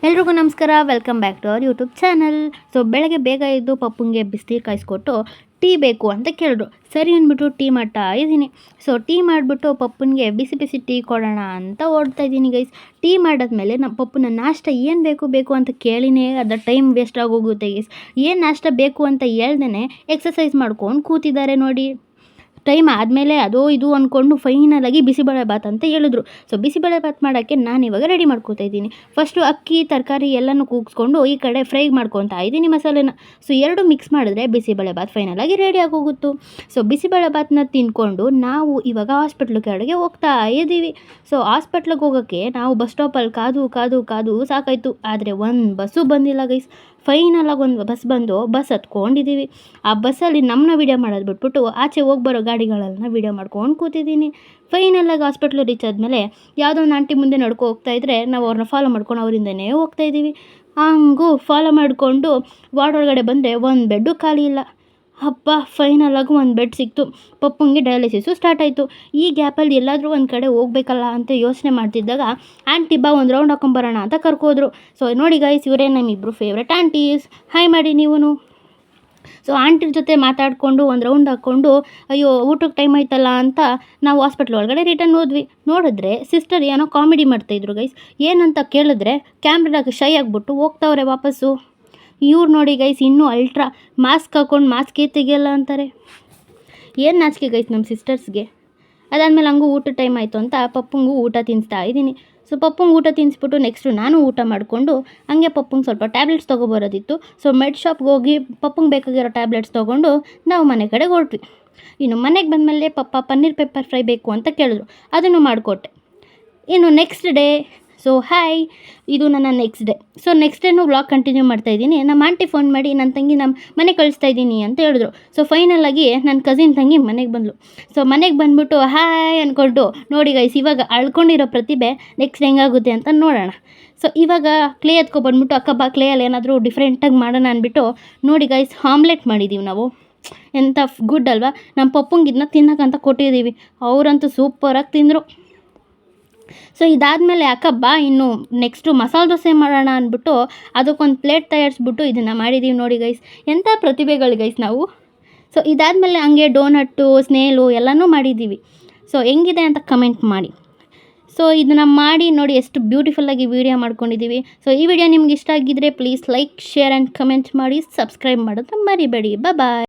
ಎಲ್ರಿಗೂ ನಮಸ್ಕಾರ. Welcome back to our YouTube channel. So ಬೆಳಗ್ಗೆ ಬೇಗ ಎದ್ದು ಪಪ್ಪಂಗೆ ಬಿಸಿನೀರು ಕಾಯಿಸ್ಕೊಟ್ಟು ಟೀ ಬೇಕು ಅಂತ ಕೇಳಿದ್ರು. ಸರಿ ಅಂದ್ಬಿಟ್ಟು ಟೀ ಮಾಡ್ತಾ ಇದ್ದೀನಿ. ಸೊ ಟೀ ಮಾಡಿಬಿಟ್ಟು ಪಪ್ಪನಿಗೆ ಬಿಸಿ ಬಿಸಿ ಟೀ ಕೊಡೋಣ ಅಂತ ಓಡ್ತಾ ಇದ್ದೀನಿ ಗೈಸ್. ಟೀ ಮಾಡಾದ್ಮೇಲೆ ನಮ್ಮ ಪಪ್ಪನ ನಾಷ್ಟ ಏನು ಬೇಕು ಅಂತ ಕೇಳಿನೇ ಅರ್ಧ ಟೈಮ್ ವೇಸ್ಟ್ ಆಗೋಗುತ್ತೆ ಗೈಸ್. ಏನು ನಾಷ್ಟ ಬೇಕು ಅಂತ ಹೇಳ್ದೇ ಎಕ್ಸಸೈಸ್ ಮಾಡ್ಕೊಂಡು ಕೂತಿದ್ದಾರೆ ನೋಡಿ. ಟೈಮ್ ಆದಮೇಲೆ ಅದೋ ಇದು ಅಂದ್ಕೊಂಡು ಫೈನಲಾಗಿ ಬಿಸಿಬೇಳೆಭಾತ್ ಅಂತ ಹೇಳಿದ್ರು. ಸೊ ಬಿಸಿಬೇಳೆಭಾತ್ ಮಾಡೋಕ್ಕೆ ನಾನು ಇವಾಗ ರೆಡಿ ಮಾಡ್ಕೊತಾ ಇದ್ದೀನಿ. ಫಸ್ಟು ಅಕ್ಕಿ ತರಕಾರಿ ಎಲ್ಲನೂ ಕೂಗಿಸ್ಕೊಂಡು ಈ ಕಡೆ ಫ್ರೈ ಮಾಡ್ಕೊತಾ ಇದ್ದೀನಿ ಮಸಾಲೆನ. ಸೊ ಎರಡು ಮಿಕ್ಸ್ ಮಾಡಿದ್ರೆ ಬಿಸಿಬೇಳೆಭಾತ್ ಫೈನಲಾಗಿ ರೆಡಿ ಆಗೋಗುತ್ತು. ಸೊ ಬಿಸಿಬೇಳೆಭಾತನ್ನ ತಿಂದ್ಕೊಂಡು ನಾವು ಇವಾಗ ಹಾಸ್ಪಿಟ್ಲ್ ಕಡೆಗೆ ಹೋಗ್ತಾ ಇದ್ದೀವಿ. ಸೊ ಹಾಸ್ಪಿಟ್ಲಿಗೆ ಹೋಗೋಕ್ಕೆ ನಾವು ಬಸ್ ಸ್ಟಾಪಲ್ಲಿ ಕಾದು ಸಾಕಾಯಿತು. ಆದರೆ ಒಂದು ಬಸ್ಸು ಬಂದಿಲ್ಲ ಗೈಸ್. ಫೈನಲಾಗಿ ಒಂದು ಬಸ್ ಬಂದು ಬಸ್ ಹತ್ಕೊಂಡಿದ್ದೀವಿ. ಆ ಬಸ್ಸಲ್ಲಿ ನಮ್ಮನ್ನ ವೀಡಿಯೋ ಮಾಡೋದು ಬಿಟ್ಬಿಟ್ಟು ಆಚೆ ಹೋಗಿ ಬರೋ ಗಾಡಿಗಳನ್ನ ವೀಡಿಯೋ ಮಾಡ್ಕೊಂಡು ಕೂತಿದ್ದೀನಿ. ಫೈನಲಾಗಿ ಹಾಸ್ಪಿಟ್ಲ್ ರೀಚ್ ಆದಮೇಲೆ ಯಾವುದೋ ಒಂದು ಆಂಟಿ ಮುಂದೆ ನಡ್ಕೊ ಹೋಗ್ತಾಯಿದ್ರೆ ನಾವು ಅವ್ರನ್ನ ಫಾಲೋ ಮಾಡ್ಕೊಂಡು ಅವರಿಂದನೇ ಹೋಗ್ತಾಯಿದ್ದೀವಿ. ಹಂಗೂ ಫಾಲೋ ಮಾಡಿಕೊಂಡು ವಾರ್ಡ್ ಒಳಗಡೆ ಬಂದರೆ ಒಂದು ಬೆಡ್ಡು ಖಾಲಿ ಇಲ್ಲ. ಹಬ್ಬ ಫೈನಲಾಗಿ ಒಂದು ಬೆಡ್ ಸಿಕ್ತು. ಪಪ್ಪಂಗೆ ಡಯಾಲಿಸಿಸು ಸ್ಟಾರ್ಟ್ ಆಯಿತು. ಈ ಗ್ಯಾಪಲ್ಲಿ ಎಲ್ಲಾದರೂ ಒಂದು ಕಡೆ ಹೋಗ್ಬೇಕಲ್ಲ ಅಂತ ಯೋಚನೆ ಮಾಡ್ತಿದ್ದಾಗ ಆಂಟಿ ಬಾ ಒಂದು ರೌಂಡ್ ಹಾಕೊಂಬರೋಣ ಅಂತ ಕರ್ಕೋದ್ರು. ಸೊ ನೋಡಿ ಗೈಸ್, ಇವರೇ ನಮ್ಮಿಬ್ಬರು ಫೇವ್ರೆಟ್ ಆಂಟೀಸ್. ಹಾಯ್ ಮಾಡಿ ನೀವು. ಸೊ ಆಂಟಿರ ಜೊತೆ ಮಾತಾಡಿಕೊಂಡು ಒಂದು ರೌಂಡ್ ಹಾಕ್ಕೊಂಡು ಅಯ್ಯೋ ಊಟಕ್ಕೆ ಟೈಮ್ ಆಯ್ತಲ್ಲ ಅಂತ ನಾವು ಹಾಸ್ಪಿಟ್ಲ್ ಒಳಗಡೆ ರಿಟರ್ನ್ ಹೋದ್ವಿ. ನೋಡಿದ್ರೆ ಸಿಸ್ಟರ್ ಏನೋ ಕಾಮಿಡಿ ಮಾಡ್ತಾಯಿದ್ರು ಗೈಸ್. ಏನಂತ ಕೇಳಿದ್ರೆ ಕ್ಯಾಮ್ರಾದಾಗ ಶೈ ಆಗಿಬಿಟ್ಟು ಹೋಗ್ತಾವ್ರೆ ವಾಪಸ್ಸು. ಇವ್ರು ನೋಡಿ ಗೈಸ್ ಇನ್ನೂ ಅಲ್ಟ್ರಾ ಮಾಸ್ಕ್ ಹಾಕ್ಕೊಂಡು ಮಾಸ್ಕೇ ತೆಗಿಯಲ್ಲ ಅಂತಾರೆ. ಏನು ನಾಚಿಕೆ ಗೈಸ್ ನಮ್ಮ ಸಿಸ್ಟರ್ಸ್ಗೆ. ಅದಾದಮೇಲೆ ಹಂಗೂ ಊಟ ಟೈಮ್ ಆಯಿತು ಅಂತ ಪಪ್ಪಂಗೂ ಊಟ ತಿನ್ನಿಸ್ತಾ ಇದ್ದೀನಿ. ಸೊ ಪಪ್ಪಂಗೆ ಊಟ ತಿನ್ನಿಸ್ಬಿಟ್ಟು ನೆಕ್ಸ್ಟು ನಾನು ಊಟ ಮಾಡಿಕೊಂಡು ಹಂಗೆ ಪಪ್ಪಂಗೆ ಸ್ವಲ್ಪ ಟ್ಯಾಬ್ಲೆಟ್ಸ್ ತೊಗೊಬರೋದಿತ್ತು. ಸೊ ಮೆಡ್ ಶಾಪ್ಗೆ ಹೋಗಿ ಪಪ್ಪಂಗೆ ಬೇಕಾಗಿರೋ ಟ್ಯಾಬ್ಲೆಟ್ಸ್ ತೊಗೊಂಡು ನಾವು ಮನೆ ಕಡೆಗೆ ಹೊರಟ್ವಿ. ಇನ್ನು ಮನೆಗೆ ಬಂದಮೇಲೆ ಪಪ್ಪ ಪನ್ನೀರ್ ಪೆಪ್ಪರ್ ಫ್ರೈ ಬೇಕು ಅಂತ ಕೇಳಿದ್ರು, ಅದನ್ನು ಮಾಡಿಕೊಟ್ಟೆ. ಇನ್ನು ನೆಕ್ಸ್ಟ್ ಡೇ. ಸೊ ಹಾಯ್, ಇದು ನನ್ನ ನೆಕ್ಸ್ಟ್ ಡೇ. ಸೊ ನೆಕ್ಸ್ಟ್ ಡೇನೂ ವ್ಲಾಗ್ ಕಂಟಿನ್ಯೂ ಮಾಡ್ತಾಯಿದ್ದೀನಿ. ನಮ್ಮ ಆಂಟಿ ಫೋನ್ ಮಾಡಿ ನನ್ನ ತಂಗಿ ನಮ್ಮ ಮನೆ ಕಳಿಸ್ತಾ ಇದ್ದೀನಿ ಅಂತ ಹೇಳಿದ್ರು. ಸೊ ಫೈನಲಾಗಿ ನನ್ನ ಕಸಿನ್ ತಂಗಿ ಮನೆಗೆ ಬಂದಳು. ಸೊ ಮನೆಗೆ ಬಂದ್ಬಿಟ್ಟು ಹಾಯ್ ಅಂದ್ಕೊಂಡು ನೋಡಿ ಗೈಸ್, ಇವಾಗ ಅಳ್ಕೊಂಡಿರೋ ಪ್ರತಿಭೆ ನೆಕ್ಸ್ಟ್ ಹೆಂಗಾಗುತ್ತೆ ಅಂತ ನೋಡೋಣ. ಸೊ ಇವಾಗ ಕ್ಲೇ ಎತ್ಕೊಬಂದ್ಬಿಟ್ಟು ಅಕ್ಕ ಬಾ ಕ್ಲೇಯಲ್ಲಿ ಏನಾದರೂ ಡಿಫ್ರೆಂಟಾಗಿ ಮಾಡೋಣ ಅಂದ್ಬಿಟ್ಟು ನೋಡಿ ಗೈಸ್ ಆಮ್ಲೆಟ್ ಮಾಡಿದ್ದೀವಿ ನಾವು. ಎಂಥ ಗುಡ್ ಅಲ್ವಾ. ನಮ್ಮ ಪಪ್ಪಂಗೆ ಇದನ್ನ ತಿನ್ನೋಕ್ಕಂತ ಕೊಟ್ಟಿದ್ದೀವಿ. ಅವರಂತೂ ಸೂಪರಾಗಿ ತಿಂದರು. ಸೊ ಇದಾದಮೇಲೆ ಅಕ್ಕ ಬಾ ಇನ್ನು ನೆಕ್ಸ್ಟು ಮಸಾಲೆ ದೋಸೆ ಮಾಡೋಣ ಅಂದ್ಬಿಟ್ಟು ಅದಕ್ಕೊಂದು ಪ್ಲೇಟ್ ತಯಾರಿಸ್ಬಿಟ್ಟು ಇದನ್ನು ಮಾಡಿದ್ದೀವಿ ನೋಡಿ ಗೈಸ್. ಎಂಥ ಪ್ರತಿಭೆಗಳು ಗೈಸ್ ನಾವು. ಸೊ ಇದಾದಮೇಲೆ ಹಂಗೆ ಡೋನಟ್ಟು ಸ್ನೇಲು ಎಲ್ಲನೂ ಮಾಡಿದ್ದೀವಿ. ಸೊ ಹೆಂಗಿದೆ ಅಂತ ಕಮೆಂಟ್ ಮಾಡಿ. ಸೊ ಇದನ್ನು ಮಾಡಿ ನೋಡಿ ಎಷ್ಟು ಬ್ಯೂಟಿಫುಲ್ಲಾಗಿ ವೀಡಿಯೋ ಮಾಡ್ಕೊಂಡಿದ್ದೀವಿ. ಸೊ ಈ ವಿಡಿಯೋ ನಿಮ್ಗೆ ಇಷ್ಟ ಆಗಿದ್ದರೆ please like, share and comment ಮಾಡಿ, ಸಬ್ಸ್ಕ್ರೈಬ್ ಮಾಡೋದು ಮರಿಬೇಡಿ. ಬಾಯ್.